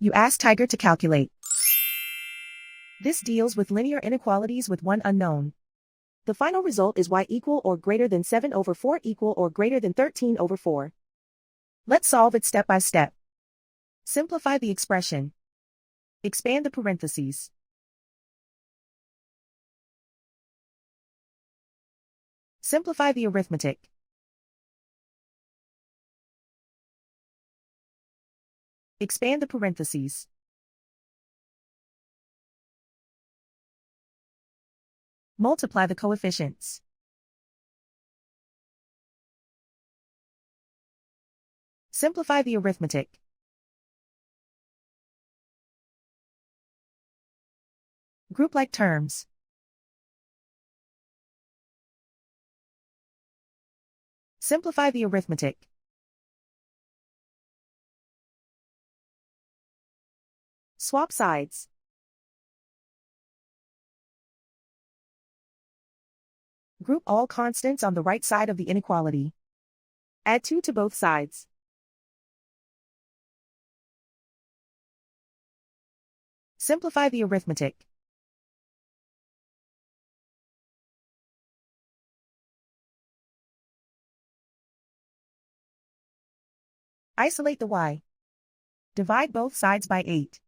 You ask Tiger to calculate. This deals with linear inequalities with one unknown. The final result is y equal or greater than 7 over 4 equal or greater than 13 over 4. Let's solve it step by step. Simplify the expression. Expand the parentheses. Simplify the arithmetic. Expand the parentheses. Multiply the coefficients. Simplify the arithmetic. Group like terms. Simplify the arithmetic. Swap sides. Group all constants on the right side of the inequality. Add 2 to both sides. Simplify the arithmetic. Isolate the y. Divide both sides by 8.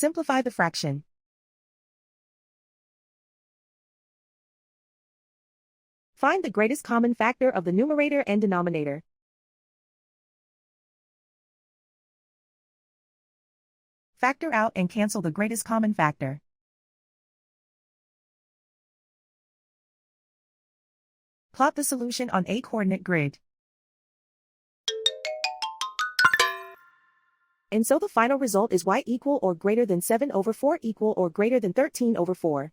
Simplify the fraction. Find the greatest common factor of the numerator and denominator. Factor out and cancel the greatest common factor. Plot the solution on a coordinate grid. And so the final result is y equal or greater than 7 over 4 equal or greater than 13 over 4.